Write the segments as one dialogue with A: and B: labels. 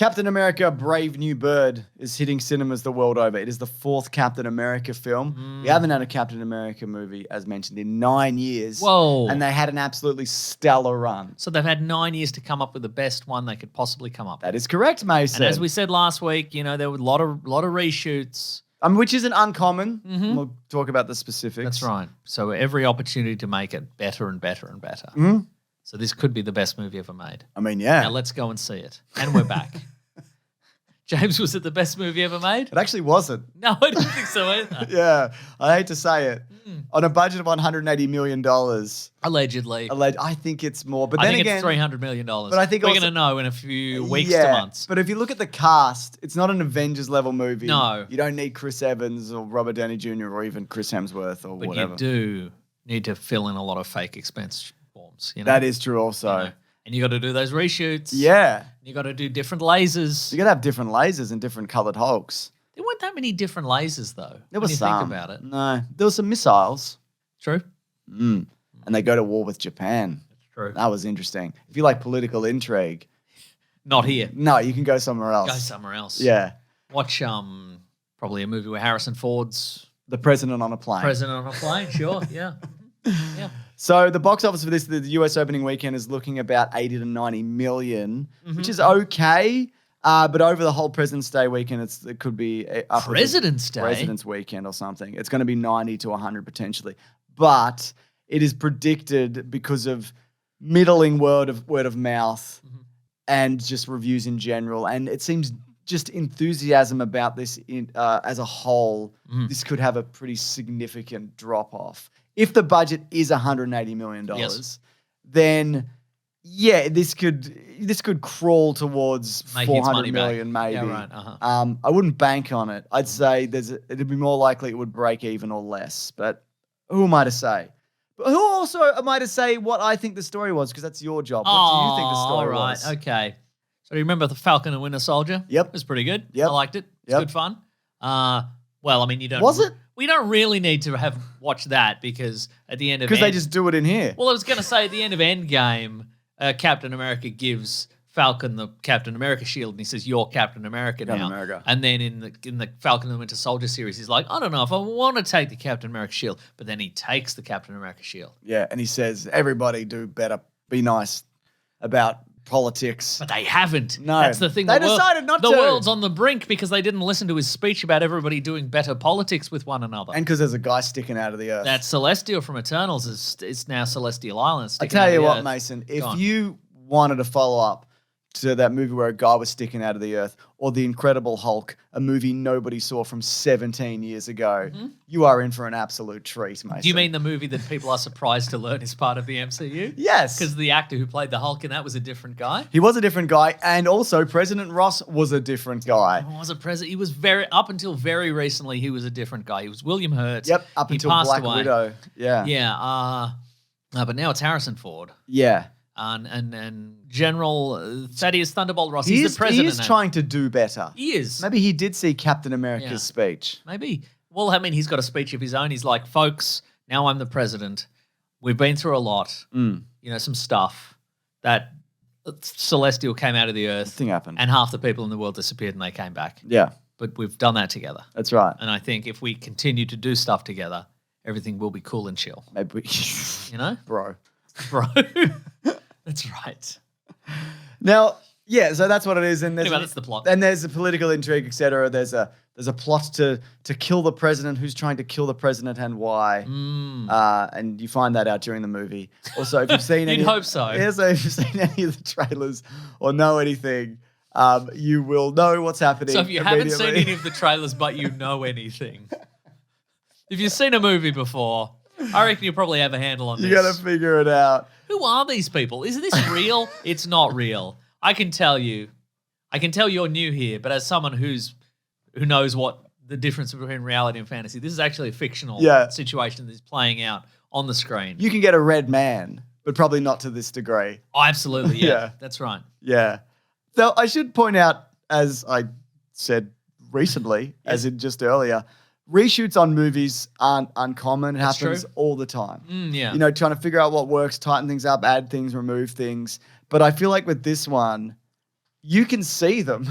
A: Captain America Brave New Bird is hitting cinemas the world over. It is the 4th Captain America film. We haven't had a Captain America movie, as mentioned, in 9 years.
B: Whoa.
A: And they had an absolutely stellar run.
B: So they've had 9 years to come up with the best one they could possibly come up with.
A: That is correct, Mason.
B: And as we said last week, there were a lot of reshoots.
A: Which isn't uncommon. We'll talk about the specifics.
B: That's right. So every opportunity to make it better and better and better. So this could be the best movie ever made.
A: I mean, yeah.
B: Now let's go and see it. And we're back. James, was it the best movie ever made?
A: It actually wasn't.
B: No, I didn't think so either.
A: Yeah, I hate to say it. On a budget of $180 million.
B: Allegedly.
A: I think it's more. But
B: I
A: then
B: think
A: again,
B: it's $300 million.
A: But I think
B: we're
A: also-
B: going to know in a few weeks to months.
A: But if you look at the cast, it's not an Avengers level movie.
B: No.
A: You don't need Chris Evans or Robert Downey Jr. or even Chris Hemsworth or
B: But
A: whatever.
B: you do need to fill in a lot of fake expense forms.
A: That is true also.
B: And you got to do those reshoots.
A: Yeah.
B: You got to do different lasers.
A: You got to have different lasers and different coloured Hulks.
B: There weren't that many different lasers, though.
A: There
B: when
A: was
B: you
A: some.
B: think about it.
A: No. There were some missiles.
B: True.
A: And they go to war with Japan.
B: That's true.
A: That was interesting. If you like political intrigue.
B: Not here.
A: No, you can go somewhere else.
B: Go somewhere else.
A: Yeah.
B: Watch probably a movie where Harrison Ford's
A: The President on a Plane.
B: president on a plane. Sure, yeah. Yeah.
A: So the box office for this, the US opening weekend is looking about 80 to 90 million, which is okay. But over the whole President's Day weekend, it could be
B: President's Day?
A: President's Weekend or something. It's going to be 90 to 100 potentially. But it is predicted because of middling word of mouth and just reviews in general. And it seems just enthusiasm about this as a whole, this could have a pretty significant drop off. If the budget is $180 million, then this could crawl towards
B: Making its money
A: $400
B: back.
A: million maybe.
B: Yeah, right.
A: I wouldn't bank on it. I'd say it'd be more likely it would break even or less. But who am I to say? But who also am I to say what I think the story was? Because that's your job. What do you think the story was?
B: All right, okay. So do you remember the Falcon and Winter Soldier?
A: Yep.
B: It was pretty good.
A: Yep.
B: I liked it. It's
A: Yep.
B: good fun. Well, I mean, you don't.
A: Was it?
B: We don't really need to have watched that because at the end of
A: Because they just do it in here.
B: Well, I was going to say at the end of Endgame, Captain America gives Falcon the Captain America shield, and he says, "You're Captain America now."
A: Captain America.
B: And then in the Falcon and the Winter Soldier series, he's like, "I don't know if I want to take the Captain America shield," but then he takes the Captain America shield.
A: Yeah, and he says, everybody do better, be nice about politics.
B: But they haven't.
A: No.
B: That's the thing.
A: They decided not to.
B: The world's on the brink because they didn't listen to his speech about everybody doing better politics with one another.
A: And because there's a guy sticking out of the earth.
B: That Celestial from Eternals is now Celestial Island.
A: I
B: sticking
A: tell
B: out of
A: you
B: the
A: what,
B: earth.
A: Mason,
B: Go
A: if
B: on.
A: you wanted to follow up to that movie where a guy was sticking out of the earth, or The Incredible Hulk, a movie nobody saw from 17 years ago, you are in for an absolute treat, Mason.
B: Do you mean the movie that people are surprised to learn is part of the MCU?
A: Yes.
B: Because the actor who played the Hulk in that was a different guy.
A: He was a different guy, and also President Ross was a different guy.
B: He was a president. He was up until very recently, he was a different guy. He was William Hurt.
A: Yep, up
B: He
A: until
B: passed
A: Black
B: away.
A: Widow. Yeah.
B: Yeah. But now it's Harrison Ford.
A: Yeah.
B: And General Thaddeus Thunderbolt Ross. He's the president.
A: He is
B: now.
A: trying to do better.
B: He is.
A: Maybe he did see Captain America's speech.
B: Maybe. Well, I mean, he's got a speech of his own. He's like, folks, now I'm the president. We've been through a lot. Some stuff. That Celestial came out of the earth.
A: Thing happened.
B: And half the people in the world disappeared and they came back.
A: Yeah.
B: But we've done that together.
A: That's right.
B: And I think if we continue to do stuff together, everything will be cool and chill.
A: Maybe we...
B: You know?
A: Bro.
B: That's right.
A: Now, yeah, so that's what it is. And there's
B: Anyway, that's the plot.
A: And there's a political intrigue, etc. There's a plot to kill the president. Who's trying to kill the president and why? And you find that out during the movie. Also, if you've seen
B: You'd hope so.
A: Yeah, so if you've seen any of the trailers or know anything, you will know what's happening.
B: So if you haven't seen
A: immediately.
B: any of the trailers but you know anything, if you've seen a movie before, I reckon you probably have a handle on this.
A: You got to figure it out.
B: Who are these people? Is this real? It's not real. I can tell you. I can tell you're new here, but as someone who knows what the difference between reality and fantasy, this is actually a fictional situation that's playing out on the screen.
A: You can get a red man, but probably not to this degree.
B: Oh, absolutely, yeah.
A: Yeah.
B: That's right.
A: Yeah. So I should point out, as I said recently, as in just earlier, reshoots on movies aren't uncommon. It happens all the time.
B: Yeah.
A: You know, trying to figure out what works, tighten things up, add things, remove things. But I feel like with this one, you can see them.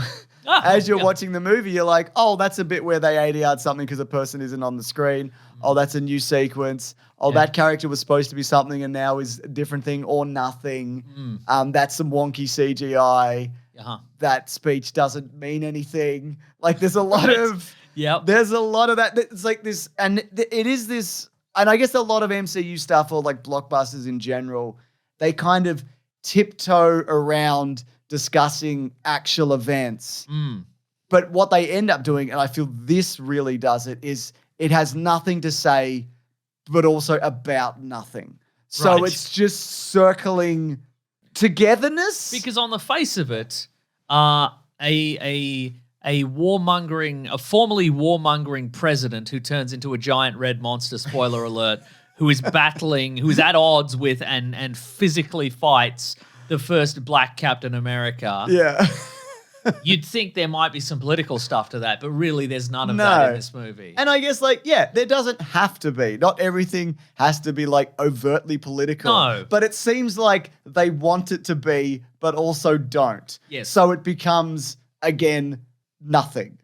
B: Ah,
A: As you're
B: yeah.
A: watching the movie, you're like, oh, that's a bit where they ADR'd something because a person isn't on the screen. Oh, that's a new sequence. Oh,
B: Yeah.
A: that character was supposed to be something and now is a different thing or nothing. That's some wonky CGI.
B: Uh-huh.
A: That speech doesn't mean anything. Like there's a lot of
B: Yep.
A: there's a lot of that. It's like this, and it is this, and I guess a lot of MCU stuff or like blockbusters in general, they kind of tiptoe around discussing actual events. But what they end up doing, and I feel this really does it, is it has nothing to say, but also about nothing. So
B: Right.
A: it's just circling togetherness.
B: Because on the face of it, a formerly warmongering president who turns into a giant red monster, spoiler alert, who is at odds with and physically fights the first black Captain America.
A: Yeah.
B: You'd think there might be some political stuff to that, but really there's none of that in this movie.
A: And I guess, like, yeah, there doesn't have to be. Not everything has to be, like, overtly political.
B: No.
A: But it seems like they want it to be, but also don't.
B: Yes.
A: So it becomes, again, nothing.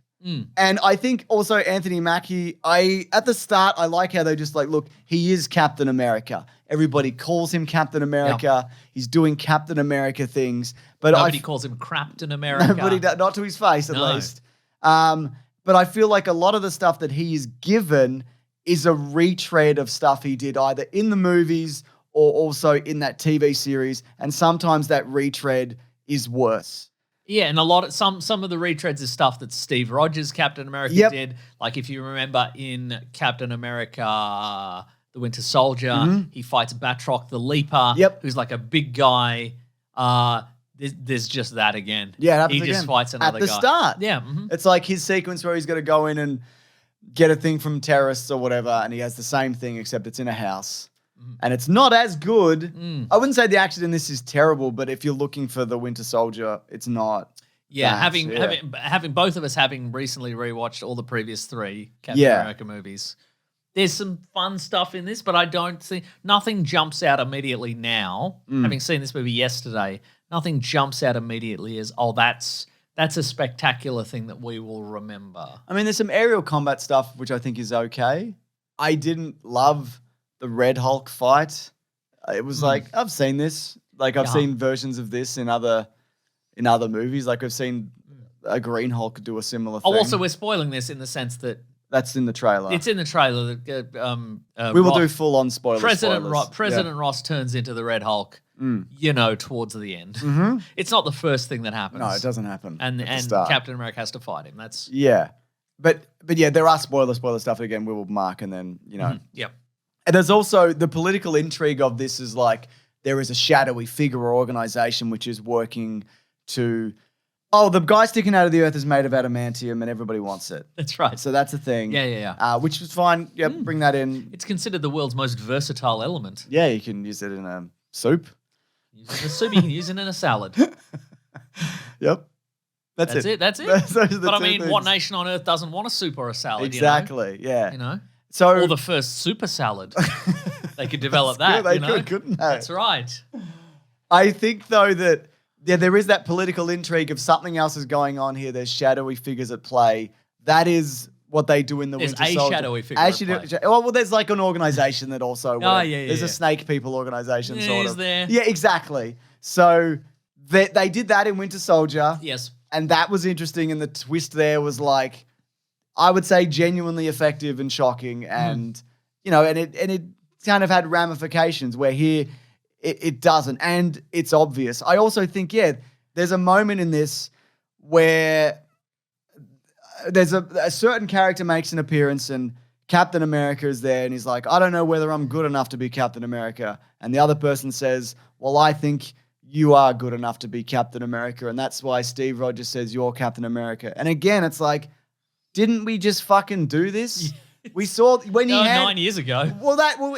A: And I think also Anthony Mackie, at the start, I like how they just like, look, he is Captain America. Everybody calls him Captain America. He's doing Captain America things. But
B: Nobody calls him Crapton America.
A: Nobody, not to his face, at
B: No.
A: least. But I feel like a lot of the stuff that he is given is a retread of stuff he did either in the movies or also in that TV series. And sometimes that retread is worse.
B: Yeah, and some of the retreads is stuff that Steve Rogers, Captain America, did. Like if you remember in Captain America, the Winter Soldier, he fights Batroc the Leaper, who's like a big guy. There's just that again.
A: Yeah, it happens
B: he just
A: again.
B: fights another
A: At the
B: guy.
A: start.
B: Yeah,
A: It's like his sequence where he's got to go in and get a thing from terrorists or whatever, and he has the same thing except it's in a house. And it's not as good. I wouldn't say the action in this is terrible, but if you're looking for the Winter Soldier, it's not.
B: Yeah,
A: that,
B: having both of us having recently rewatched all the previous 3 Captain America movies. There's some fun stuff in this, but I don't think nothing jumps out immediately now. Having seen this movie yesterday, nothing jumps out immediately as, oh, that's a spectacular thing that we will remember.
A: I mean, there's some aerial combat stuff which I think is okay. I didn't love the Red Hulk fight. It was like, I've seen this. Like I've seen versions of this in other movies. Like I've seen a Green Hulk do a similar thing.
B: Oh, also we're spoiling this in the sense that
A: that's in the trailer.
B: it's in the trailer.
A: We will do full on spoilers.
B: President
A: spoilers.
B: Ross turns into the Red Hulk. Towards the end. It's not the first thing that happens.
A: No, it doesn't happen.
B: And
A: at the start.
B: Captain America has to fight him. That's
A: but yeah, there are spoiler stuff again. We will mark and then
B: Yep.
A: And there's also the political intrigue of this is like there is a shadowy figure or organization which is working to, the guy sticking out of the earth is made of adamantium and everybody wants it.
B: That's right.
A: So that's a thing.
B: Yeah.
A: Which was fine. Yeah, bring that in.
B: It's considered the world's most versatile element.
A: Yeah, you can use it in a soup.
B: Use it in a soup, you can use it in a salad.
A: Yep. That's it.
B: That's it.
A: Those are the
B: But I
A: two
B: mean,
A: things.
B: what nation on earth doesn't want a soup or a salad?
A: Exactly, yeah.
B: You know?
A: So,
B: or the first super salad. They could develop
A: That's
B: that.
A: good, they could, couldn't they?
B: That's right.
A: I think, though, that there is that political intrigue of something else is going on here. There's shadowy figures at play. That is what they do in the
B: There's
A: Winter Soldier.
B: shadowy figure at play.
A: Well, there's like an organization that also. There's a
B: yeah.
A: snake people organization,
B: Yeah,
A: sort
B: is
A: of.
B: there?
A: Yeah, exactly. So they did that in Winter Soldier.
B: Yes.
A: And that was interesting. And the twist there was like, I would say genuinely effective and shocking. And, and it kind of had ramifications where here it doesn't. And it's obvious. I also think, there's a moment in this where there's a certain character makes an appearance and Captain America is there and he's like, I don't know whether I'm good enough to be Captain America. And the other person says, well, I think you are good enough to be Captain America. And that's why Steve Rogers says you're Captain America. And again, it's like, didn't we just fucking do this? We saw when
B: 9 years ago.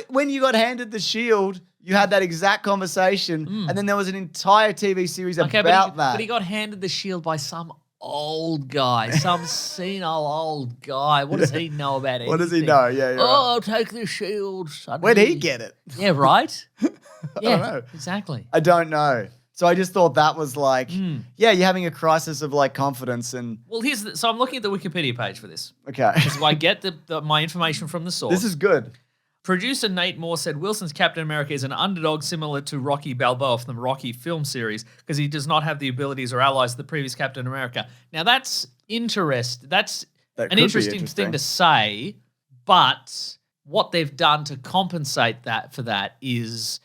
A: When you got handed the shield, you had that exact conversation. And then there was an entire TV series about that.
B: But he got handed the shield by some old guy, some senile old guy. What does he know about anything?
A: What does he know? Yeah.
B: I'll take the shield.
A: Where'd he get it?
B: Yeah, right?
A: I don't know.
B: Exactly.
A: I don't know. So I just thought that was like, yeah, you're having a crisis of like confidence and
B: Well, so I'm looking at the Wikipedia page for this.
A: okay.
B: So I get my information from the source.
A: This is good.
B: Producer Nate Moore said Wilson's Captain America is an underdog similar to Rocky Balboa from the Rocky film series because he does not have the abilities or allies of the previous Captain America. Now that's interesting. That's
A: That
B: an
A: could be
B: interesting thing to say, but what they've done to compensate for that is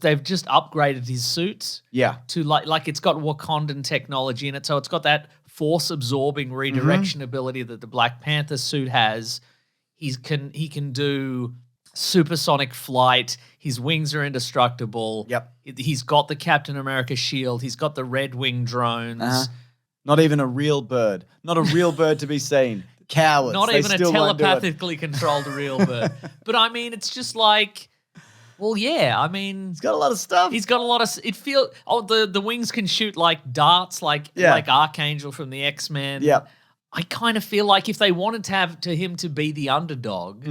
B: they've just upgraded his suit
A: Yeah.
B: to like it's got Wakandan technology in it, so it's got that force absorbing redirection ability that the Black Panther suit has. He can do supersonic flight. His wings are indestructible.
A: Yep.
B: He's got the Captain America shield. He's got the Red Wing drones.
A: Not even a real bird. Not a real bird to be seen. Cowards.
B: Not
A: They
B: even a
A: still won't do it.
B: telepathically controlled real bird. But I mean, it's just like, well, yeah. I mean,
A: He's got a lot of stuff.
B: he's got a lot of. The wings can shoot like darts, like Archangel from the X-Men.
A: Yeah.
B: I kind of feel like if they wanted to have him to be the underdog,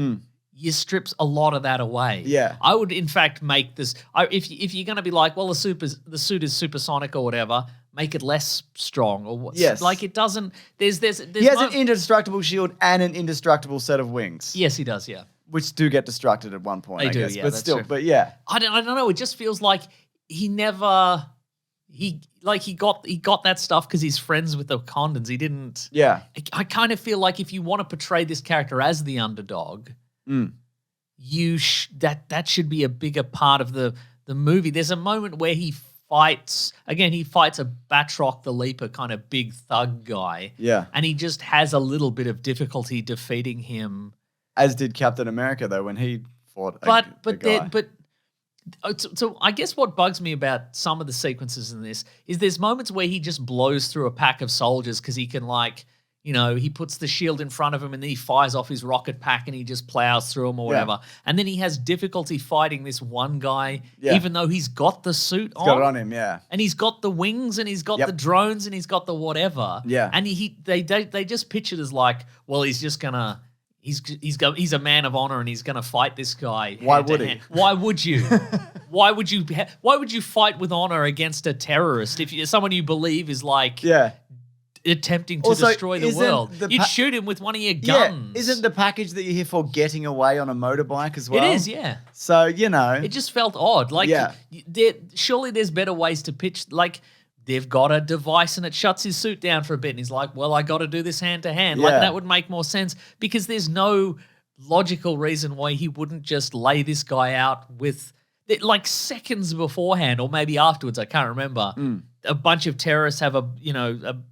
B: you strips a lot of that away.
A: Yeah.
B: I would in fact make this. If you're going to be like, well, the suit is supersonic or whatever, make it less strong or what?
A: Yes.
B: Like it doesn't. There's
A: He has an indestructible shield and an indestructible set of wings.
B: Yes, he does. Yeah.
A: Which do get destructed at one point,
B: They
A: I
B: do,
A: guess.
B: yeah,
A: But
B: that's
A: still,
B: true.
A: but yeah.
B: I don't know. It just feels like he got that stuff because he's friends with the Wakandans. He didn't.
A: Yeah.
B: I kind of feel like if you want to portray this character as the underdog, that should be a bigger part of the movie. There's a moment where he fights a Batroc the Leaper kind of big thug guy.
A: Yeah.
B: And he just has a little bit of difficulty defeating him.
A: As did Captain America, though, when he fought a guy.
B: So I guess what bugs me about some of the sequences in this is there's moments where he just blows through a pack of soldiers because he can he puts the shield in front of him and then he fires off his rocket pack and he just plows through them or whatever. And then he has difficulty fighting this one guy, even though he's got the suit on.
A: Got it on him, yeah.
B: And he's got the wings and he's got the drones and he's got the whatever.
A: Yeah.
B: And they just picture it as like, well, he's just gonna. He's a man of honor and he's going to fight this guy.
A: Why would he?
B: Why would you? Why would you fight with honor against a terrorist if someone you believe is like attempting to
A: Also,
B: destroy the
A: isn't
B: world?
A: the
B: You'd shoot him with one of your guns.
A: Yeah. Isn't the package that you're here for getting away on a motorbike as well?
B: It is, yeah.
A: So,
B: It just felt odd. Like, surely there's better ways to pitch. Like, they've got a device and it shuts his suit down for a bit. And he's like, well, I got to do this hand to hand. Like, that would make more sense because there's no logical reason why he wouldn't just lay this guy out with, like, seconds beforehand or maybe afterwards. I can't remember. A bunch of terrorists have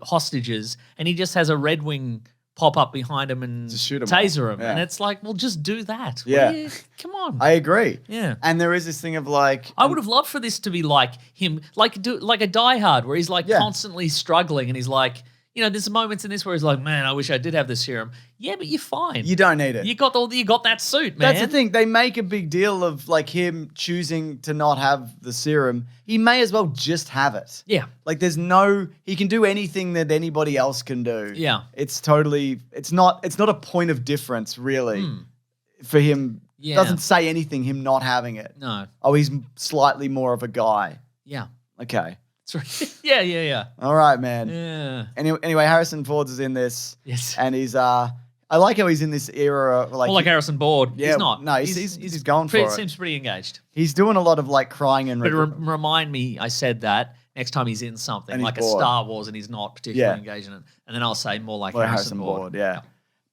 B: hostages and he just has a Red Wing pop up behind him and
A: just shoot him
B: taser him.
A: Yeah.
B: And it's like, well, just do that.
A: Yeah.
B: Come on.
A: I agree.
B: Yeah.
A: And there is this thing of like...
B: I would have loved for this to be like him, like a Die Hard where he's like constantly struggling and he's like, there's moments in this where he's like, man, I wish I did have the serum. Yeah, but you're fine.
A: You don't need it.
B: You got that suit, man.
A: That's the thing. They make a big deal of like him choosing to not have the serum. He may as well just have it.
B: Yeah.
A: Like he can do anything that anybody else can do.
B: Yeah.
A: It's not a point of difference really for him.
B: Yeah.
A: Doesn't say anything, him not having it.
B: No.
A: Oh, he's slightly more of a guy.
B: Yeah.
A: Okay.
B: That's right. Yeah.
A: All right, man.
B: Yeah.
A: Anyway, Harrison Ford's is in this.
B: Yes.
A: And he's I like how he's in this era of like
B: Harrison Ford.
A: Yeah,
B: he's not.
A: No, he's going for it.
B: Seems pretty engaged.
A: He's doing a lot of like crying and
B: But remind me, I said that next time he's in something
A: And he's
B: like a
A: bored.
B: Star Wars and he's not particularly engaged in it, and then I'll say more like Harrison Ford.
A: Yeah.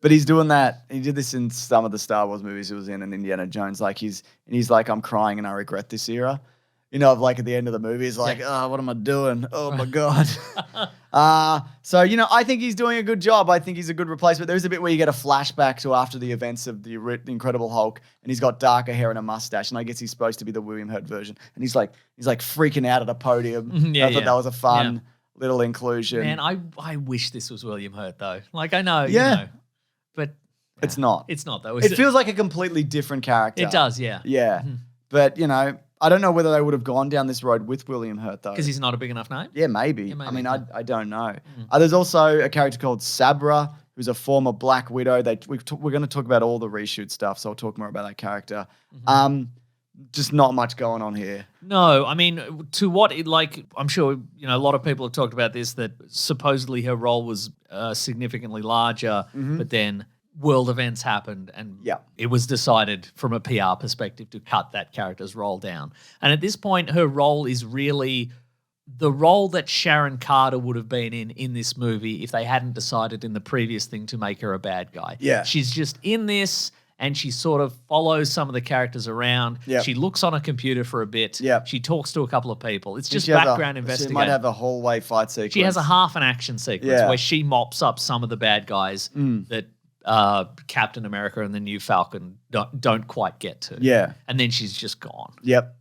A: But he's doing that. He did this in some of the Star Wars movies he was in, and Indiana Jones. Like he's like, I'm crying and I regret this era. Of like at the end of the movie, he's like, oh, what am I doing? Oh my God. So, I think he's doing a good job. I think he's a good replacement. There's a bit where you get a flashback to after the events of the Incredible Hulk, and he's got darker hair and a mustache, and I guess he's supposed to be the William Hurt version. And he's like freaking out at a podium. I thought that was a fun little inclusion.
B: Man, I wish this was William Hurt though. Like I know, but
A: it's not.
B: It's not though.
A: It feels like a completely different character.
B: It does, yeah.
A: Yeah. But, I don't know whether they would have gone down this road with William Hurt, though.
B: Because he's not a big enough name?
A: Yeah, maybe.
B: maybe.
A: I mean, I don't know. There's also a character called Sabra, who's a former Black Widow. We're going to talk about all the reshoot stuff, so I'll talk more about that character. just not much going on here.
B: No, I mean, to what it like, I'm sure, a lot of people have talked about this, that supposedly her role was significantly larger, but then world events happened and it was decided from a PR perspective to cut that character's role down. And at this point, her role is really the role that Sharon Carter would have been in this movie if they hadn't decided in the previous thing to make her a bad guy.
A: Yeah.
B: She's just in this and she sort of follows some of the characters around.
A: Yep.
B: She looks on a computer for a bit.
A: Yep.
B: She talks to a couple of people. It's just
A: She has
B: background investigating.
A: She might have a hallway fight sequence.
B: She has a half an action sequence where she mops up some of the bad guys that Captain America and the new Falcon don't quite get to.
A: Yeah.
B: And then she's just gone.
A: Yep.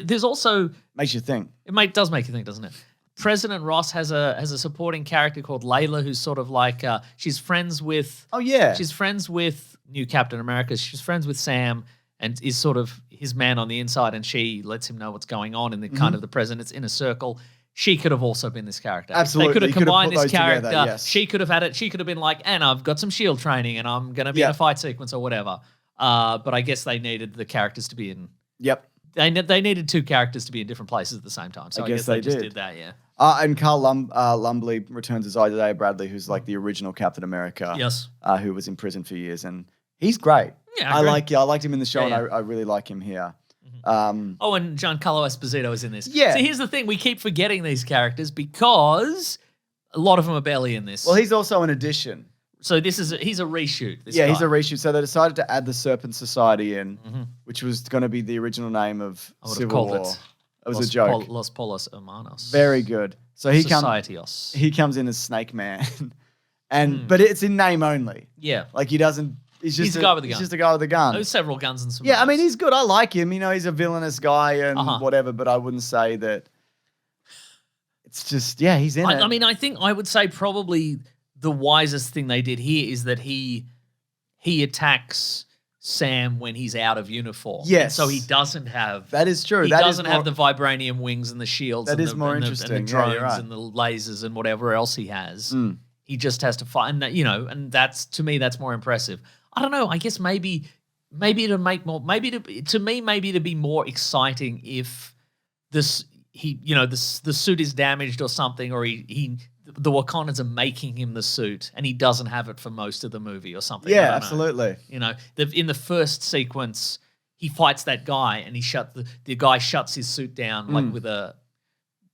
B: There's also...
A: Makes you think.
B: Does make you think, doesn't it? President Ross has a supporting character called Layla, who's sort of like she's friends with.
A: Oh yeah.
B: She's friends with new Captain America. She's friends with Sam and is sort of his man on the inside, and she lets him know what's going on in the kind of the president's inner circle. She could have also been this character.
A: Absolutely.
B: They could have combined this character.
A: Together, yes.
B: She could have had it. She could have been like, and I've got some shield training and I'm going to be in a fight sequence or whatever. But I guess they needed the characters to be in.
A: Yep.
B: They needed two characters to be in different places at the same time. So I guess they just did that, yeah.
A: And Carl Lumbly returns as Isaiah Bradley, who's like the original Captain America.
B: Yes.
A: Who was in prison for years. And he's great.
B: Yeah,
A: I liked him in the show, and I really like him here.
B: And Giancarlo Esposito is in this.
A: Yeah.
B: So here's the thing. We keep forgetting these characters because a lot of them are barely in this.
A: Well, he's also an addition.
B: So he's a reshoot. This
A: Yeah,
B: guy.
A: he's a reshoot. So they decided to add the Serpent Society in, which was going to be the original name of Civil War. It was a joke.
B: Los Polos Hermanos.
A: Very good. So he comes in as Snake Man, but it's in name only.
B: Yeah,
A: like he doesn't. He's
B: a guy with a gun.
A: He's just a guy with a gun.
B: There's several guns and some.
A: Yeah,
B: guns.
A: I mean he's good. I like him. He's a villainous guy and whatever. But I wouldn't say that. It's just he's in it.
B: I mean, I think I would say probably the wisest thing they did here is that he attacks Sam when he's out of uniform.
A: Yes.
B: And so he doesn't have...
A: That is true.
B: He doesn't have the vibranium wings and the shields and the drones and the lasers and whatever else he has. He just has to fight. And, and that's, to me, that's more impressive. I don't know. I guess maybe to make more... Maybe to be more exciting if the suit is damaged or something, or the Wakandans are making him the suit and he doesn't have it for most of the movie or something.
A: Yeah, absolutely.
B: In the first sequence, he fights that guy and the guy shuts his suit down like with a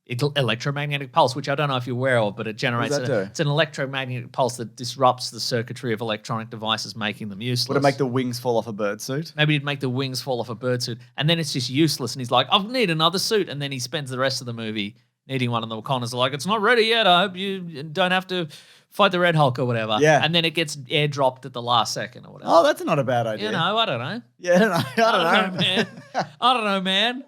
B: electromagnetic pulse, which I don't know if you're aware of, but it generates it's an electromagnetic pulse that disrupts the circuitry of electronic devices, making them useless.
A: Would it make the wings fall off a bird suit?
B: Maybe it'd make the wings fall off a bird suit, and then it's just useless. And he's like, "I need another suit," and then he spends the rest of the movie needing one, and the Wakandans are like, "It's not ready yet. I hope you don't have to fight the Red Hulk or whatever."
A: Yeah.
B: And then it gets airdropped at the last second or whatever.
A: Oh, that's not a bad idea.
B: I don't know.
A: Yeah, I don't know,
B: man. I don't know, man.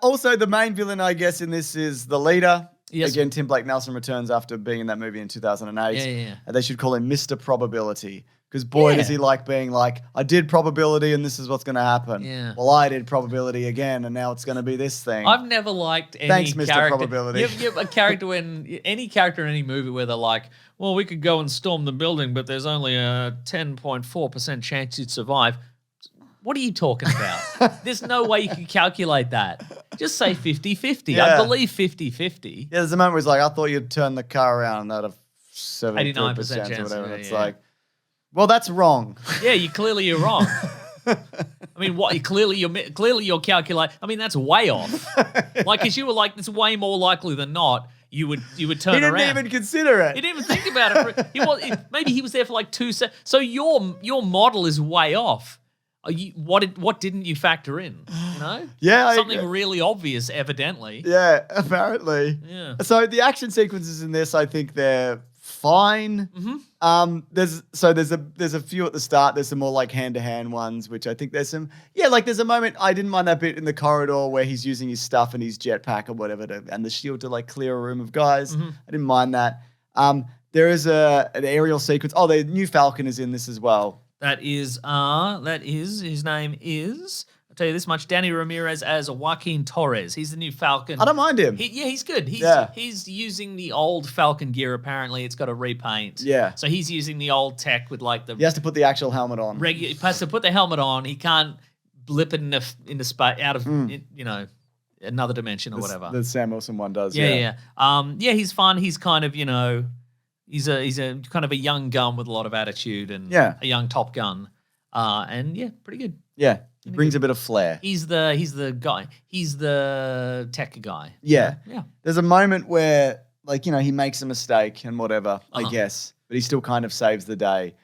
A: Also, the main villain, I guess, in this is the leader.
B: Yes.
A: Again, Tim Blake Nelson returns after being in that movie in 2008.
B: Yeah.
A: And they should call him Mr. Probability. Because boy, does he like being like, I did probability and this is what's going to happen.
B: Yeah.
A: Well, I did probability again and now it's going to be this thing.
B: I've never liked any
A: Thanks, Mr.
B: character.
A: Probability.
B: You have a character any character in any movie where they're like, well, we could go and storm the building, but there's only a 10.4% chance you'd survive. What are you talking about? There's no way you can calculate that. Just say 50-50.
A: Yeah.
B: I believe 50-50.
A: Yeah, there's a moment where he's like, I thought you'd turn the car around and that'd have 73%
B: 89%
A: or
B: chance,
A: whatever.
B: yeah,
A: It's
B: yeah.
A: like, well, that's wrong.
B: Yeah, you're wrong. I mean, what? Clearly you're calculating. I mean, that's way off. Like, because you were like, it's way more likely than not you would turn
A: He didn't
B: around.
A: even consider it.
B: He didn't even think about it. Maybe he was there for like 2 seconds. So your model is way off. What didn't you factor in?
A: Yeah,
B: something really obvious, evidently.
A: Yeah, apparently.
B: Yeah.
A: So the action sequences in this, I think they're fine.
B: Mm-hmm.
A: There's a few at the start. There's some more like hand-to-hand ones, which I think there's some. Yeah, like there's a moment I didn't mind that bit in the corridor where he's using his stuff and his jetpack or whatever and the shield to like clear a room of guys.
B: Mm-hmm.
A: I didn't mind that. There is an aerial sequence. Oh, the new Falcon is in this as well.
B: His name is, I'll tell you this much, Danny Ramirez as Joaquin Torres. He's the new Falcon.
A: I don't mind him.
B: He's good. He's using the old Falcon gear, apparently. It's got a repaint.
A: Yeah.
B: So he's using the old tech with like the...
A: He has to put the actual helmet on.
B: He has to put the helmet on. He can't blip into space out of another dimension or whatever.
A: The Sam Wilson one does.
B: Yeah. He's fun. He's kind of he's a kind of a young gun with a lot of attitude and a young Top Gun, and pretty good.
A: Yeah, he brings a bit of flair.
B: He's the guy. He's the tech guy.
A: Yeah.
B: Yeah.
A: There's a moment where, he makes a mistake and whatever, I guess, but he still kind of saves the day.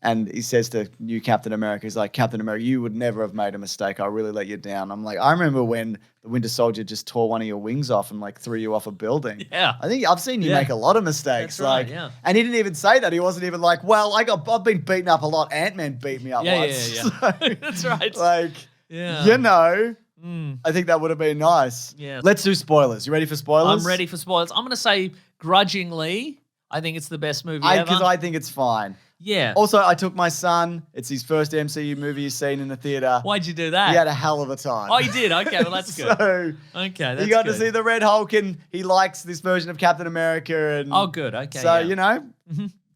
A: And he says to new Captain America, he's like, Captain America, you would never have made a mistake. I really let you down. I'm like, I remember when the Winter Soldier just tore one of your wings off and threw you off a building.
B: Yeah.
A: I think I've seen you make a lot of mistakes.
B: That's right,
A: And he didn't even say that. He wasn't even like, well, I've been beaten up a lot. Ant-Man beat me up once.
B: Yeah.
A: So,
B: That's right.
A: I think that would have been nice.
B: Yeah.
A: Let's do spoilers. You ready for spoilers?
B: I'm ready for spoilers. I'm going to say grudgingly, I think it's the best movie ever.
A: Because I think it's fine.
B: Yeah.
A: Also, I took my son. It's his first MCU movie he's seen in the theater.
B: Why'd you do that?
A: He had a hell of a time.
B: Oh, he did? Okay, well, that's good.
A: So,
B: okay, that's
A: he got
B: good.
A: to see the Red Hulk, and he likes this version of Captain America. And
B: oh, good. Okay.
A: So,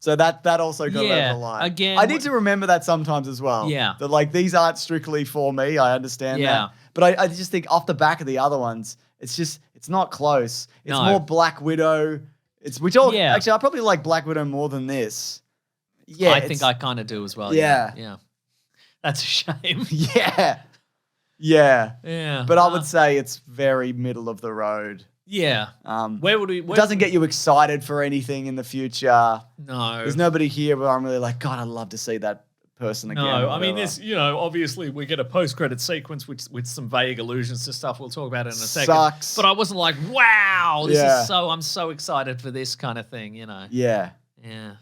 A: so that also got over the line.
B: Again,
A: I need to remember that sometimes as well.
B: Yeah.
A: That, these aren't strictly for me. I understand that. But I just think off the back of the other ones, it's not close. It's more Black Widow. Actually, I probably like Black Widow more than this. Yeah,
B: I think I kind of do as well.
A: Yeah.
B: That's a shame.
A: Yeah. But I would say it's very middle of the road.
B: Yeah. Where would we?
A: It doesn't get you excited for anything in the future.
B: No.
A: There's nobody here where I'm really like, God, I'd love to see that person again.
B: No, I mean, this, obviously we get a post-credit sequence with some vague allusions to stuff we'll talk about in a second.
A: Sucks.
B: But I wasn't like, wow, I'm so excited for this kind of thing,
A: Yeah.
B: Yeah.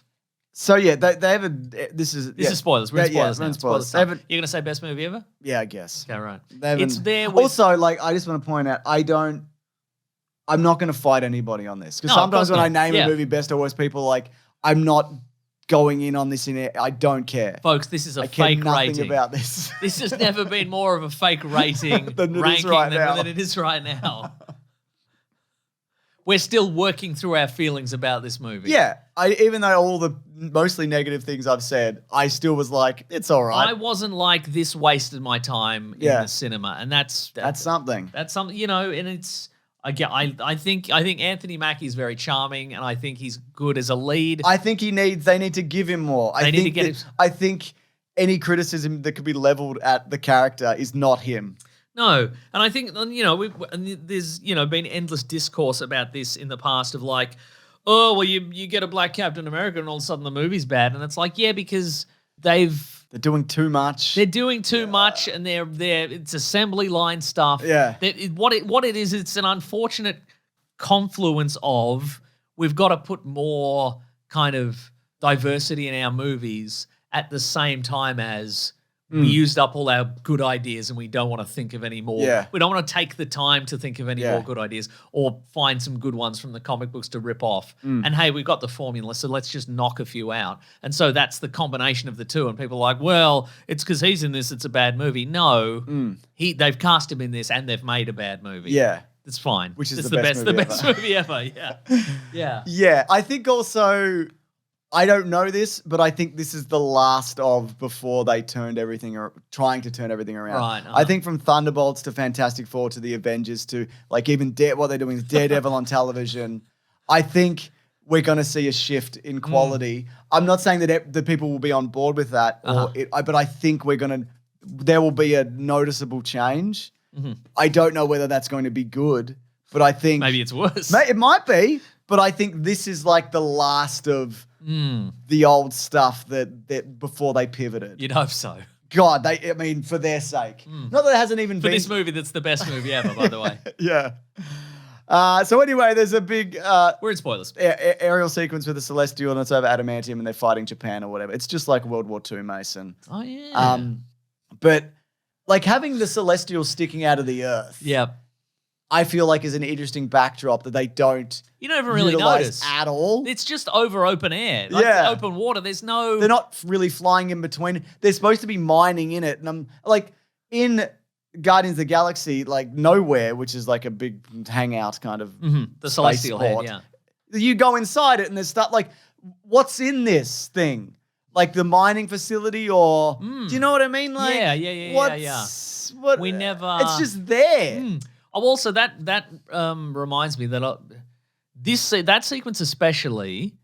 A: So they have a. This is
B: spoilers. We're in spoilers.
A: We're in
B: now.
A: spoilers.
B: You're gonna say best movie ever?
A: Yeah, I guess.
B: Okay, right.
A: It's
B: there. With,
A: also, I just want to point out, I'm not going to fight anybody on this because
B: No, of
A: sometimes
B: course
A: when
B: not.
A: I name a movie best or worst, people are like, I'm not going in on this. I don't care,
B: folks. This is a
A: I care
B: fake
A: nothing
B: rating.
A: about this.
B: This has never been more of a fake rating
A: than
B: ranking
A: now.
B: than it is right now. We're still working through our feelings about this movie.
A: Yeah, even though all the mostly negative things I've said, I still was like, it's all right.
B: I wasn't like, this wasted my time in the cinema, and that's
A: something.
B: That's something, and it's again, I think Anthony Mackie is very charming, and I think he's good as a lead.
A: I think they need to give him more. I think any criticism that could be leveled at the character is not him.
B: No, and I think there's been endless discourse about this in the past of like, oh well, you get a black Captain America and all of a sudden the movie's bad, and it's like, yeah, because they're
A: doing too much.
B: They're doing too much, and it's assembly line stuff.
A: Yeah,
B: what it is, it's an unfortunate confluence of we've got to put more kind of diversity in our movies at the same time as. We used up all our good ideas and we don't want to think of any more.
A: Yeah.
B: We don't want to take the time to think of any more good ideas or find some good ones from the comic books to rip off. And hey, we've got the formula, so let's just knock a few out. And so that's the combination of the two. And people are like, well, it's because he's in this, it's a bad movie. No, they've cast him in this and they've made a bad movie.
A: Yeah.
B: It's fine.
A: Which is
B: it's
A: the best
B: movie ever. Yeah. Yeah.
A: Yeah. I think also... I don't know this, but I think this is the last of before they trying to turn everything around.
B: Right.
A: I think from Thunderbolts to Fantastic Four to the Avengers to even what they're doing with Daredevil on television, I think we're going to see a shift in quality. I'm not saying that the people will be on board with that, but I think there will be a noticeable change. I don't know whether that's going to be good, but I think
B: maybe it's worse.
A: It might be. But I think this is like the last of the old stuff that before they pivoted.
B: You'd hope so.
A: God, for their sake. Not that it hasn't even been...
B: For this movie, that's the best movie ever, by the way.
A: Yeah. So anyway, there's a big...
B: We're in spoilers.
A: Aerial sequence with a Celestial and it's over adamantium and they're fighting Japan or whatever. It's just like World War II, Mason.
B: Oh, yeah.
A: But like having the Celestial sticking out of the earth...
B: Yeah.
A: I feel like is an interesting backdrop that they don't
B: you never really notice
A: at all.
B: It's just over open air, open water. There's no...
A: They're not really flying in between. They're supposed to be mining in it. And I'm like, in Guardians of the Galaxy, like nowhere, which is like a big hangout kind of
B: the Celestial head, yeah.
A: You go inside it and there's stuff like, what's in this thing? Like the mining facility or... Do you know what I mean? Like,
B: yeah.
A: What?
B: We never.
A: It's just there.
B: Oh, also that reminds me that that sequence especially.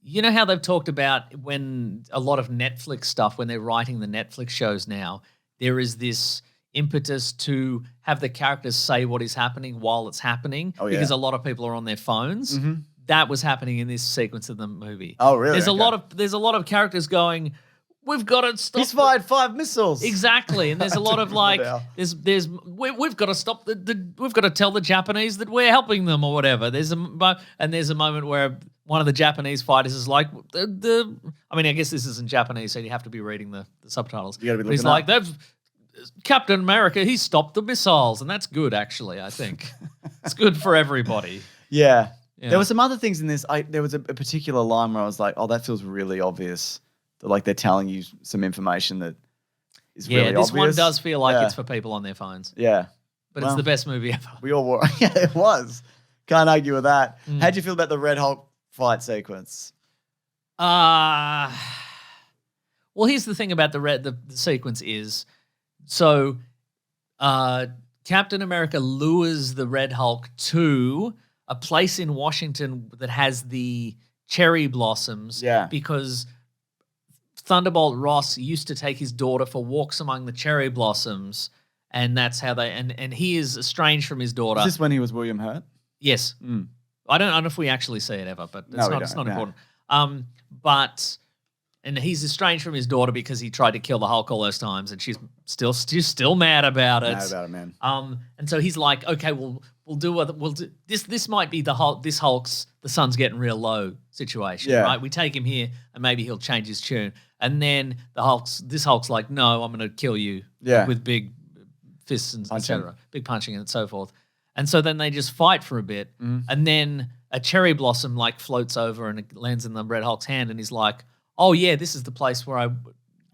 B: You know how they've talked about when a lot of Netflix stuff, when they're writing the Netflix shows now, there is this impetus to have the characters say what is happening while it's happening because a lot of people are on their phones.
A: Mm-hmm.
B: That was happening in this sequence of the movie.
A: Oh, really?
B: There's a lot of characters going, "We've got to stop."
A: He's fired 5 missiles.
B: Exactly, and there's a lot of like, we've got to stop we've got to tell the Japanese that we're helping them or whatever. There's a moment where one of the Japanese fighters is like, I mean, I guess this isn't Japanese, so you have to be reading the subtitles.
A: You gotta be
B: but he's
A: looking
B: like, Captain America, he stopped the missiles, and that's good, actually, I think. It's good for everybody.
A: Yeah.
B: Yeah.
A: There were some other things in this. There was a particular line where I was like, oh, that feels really obvious. That, like, they're telling you some information that is really obvious.
B: Yeah, this one does feel like it's for people on their phones.
A: Yeah.
B: But it's the best movie ever.
A: We all were. Yeah, it was. Can't argue with that. How'd you feel about the Red Hulk fight sequence?
B: Well, here's the thing about the sequence is, so Captain America lures the Red Hulk to a place in Washington that has the cherry blossoms because Thunderbolt Ross used to take his daughter for walks among the cherry blossoms, and that's how they and he is estranged from his daughter.
A: Is this when he was William Hurt?
B: Yes. I don't know if we actually see it ever, but it's not important. And he's estranged from his daughter because he tried to kill the Hulk all those times, and she's still mad about it.
A: Mad about it, man.
B: And so he's like, okay, we'll do what we'll do. This might be the Hulk's the sun's getting real low situation, right? We take him here, and maybe he'll change his tune. And then this Hulk's like, no, I'm going to kill you with big fists and etc., big punching and so forth. And so then they just fight for a bit, and then a cherry blossom like floats over and it lands in the Red Hulk's hand, and he's like, "Oh yeah, this is the place where I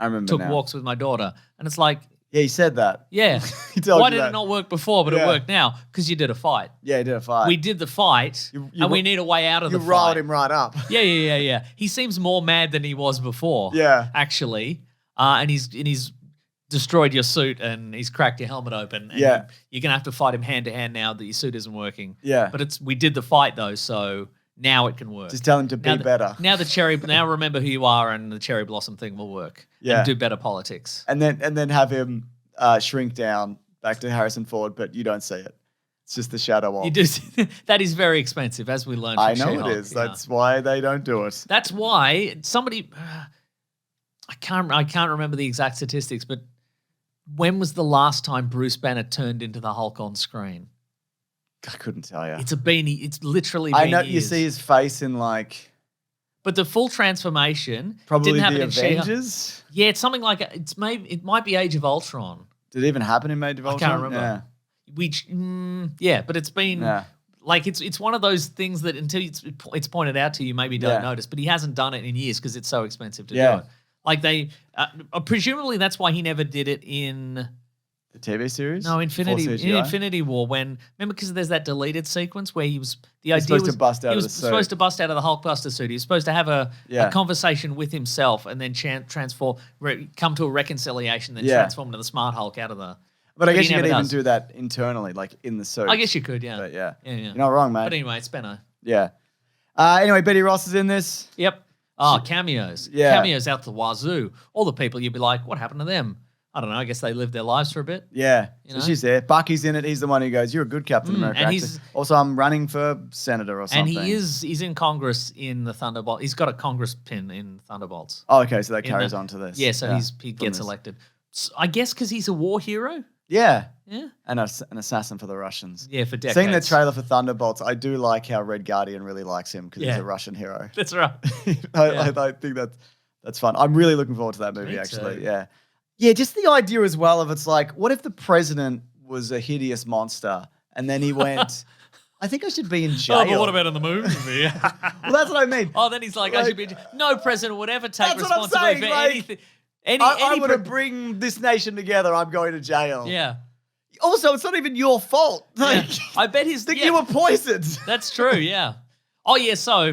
A: remember
B: took walks with my daughter." And it's like,
A: yeah, he said that.
B: Yeah, why did it not work before, but it worked now? Because you did a fight.
A: Yeah, he did a fight.
B: We did the fight, and we need a way out of the fight.
A: You riled him right up.
B: Yeah. He seems more mad than he was before.
A: Yeah,
B: actually, and he's destroyed your suit and he's cracked your helmet open. And you're gonna have to fight him hand to hand now that your suit isn't working.
A: Yeah,
B: but we did the fight though, so now it can work.
A: Just tell him to be better.
B: Now remember who you are, and the cherry blossom thing will work. Yeah, and do better politics.
A: And then have him shrink down back to Harrison Ford, but you don't see it. It's just the shadow of.
B: You do. That is very expensive, as we learned.
A: I know it is. That's why they don't do it.
B: That's why somebody. I can't remember the exact statistics, but when was the last time Bruce Banner turned into the Hulk on screen?
A: I couldn't tell you.
B: It's literally been
A: I know
B: years.
A: You see his face in like.
B: But the full transformation
A: probably
B: didn't happen
A: the
B: in
A: Avengers.
B: Yeah, it's something like it might be Age of Ultron.
A: Did it even happen in Age of Ultron?
B: I can't remember. But it's been like it's one of those things that until it's pointed out to you, maybe don't notice. But he hasn't done it in years because it's so expensive to do it. Like they presumably that's why he never did it in
A: the TV series.
B: No, Infinity War. Remember because there's that deleted sequence where he was supposed to bust out of the Hulkbuster suit. He was supposed to have a conversation with himself and then come to a reconciliation, then transform into the Smart Hulk out of the.
A: But I guess you could even do that internally, like in the suit.
B: I guess you could, yeah.
A: But yeah.
B: You're
A: not wrong, mate.
B: But anyway, it's Benno.
A: Yeah. Anyway, Betty Ross is in this.
B: Yep. Oh, cameos. Yeah. Cameos out the wazoo. All the people you'd be like, what happened to them? I don't know. I guess they lived their lives for a bit.
A: Yeah. So she's there. Bucky's in it. He's the one who goes, "You're a good Captain America." And also, I'm running for senator or something.
B: And he's in Congress in the Thunderbolt. He's got a Congress pin in Thunderbolts.
A: Oh, okay. So that carries on to this.
B: Yeah. So he gets elected. So I guess because he's a war hero.
A: Yeah.
B: Yeah.
A: And an assassin for the Russians.
B: Yeah, for decades.
A: Seeing the trailer for Thunderbolts, I do like how Red Guardian really likes him because he's a Russian hero.
B: That's right.
A: I think that's fun. I'm really looking forward to that movie, actually. Too. Yeah. Yeah, just the idea as well of it's like, what if the president was a hideous monster and then he went, I think I should be in jail.
B: Oh, but what about in the movie?
A: Well, that's what I mean.
B: Oh, then he's like, I should be in jail. No president would ever take responsibility for anything.
A: I want to bring this nation together. I'm going to jail.
B: Yeah.
A: Also, it's not even your fault. Like,
B: I bet
A: you were poisoned.
B: That's true. Yeah. Oh yeah. So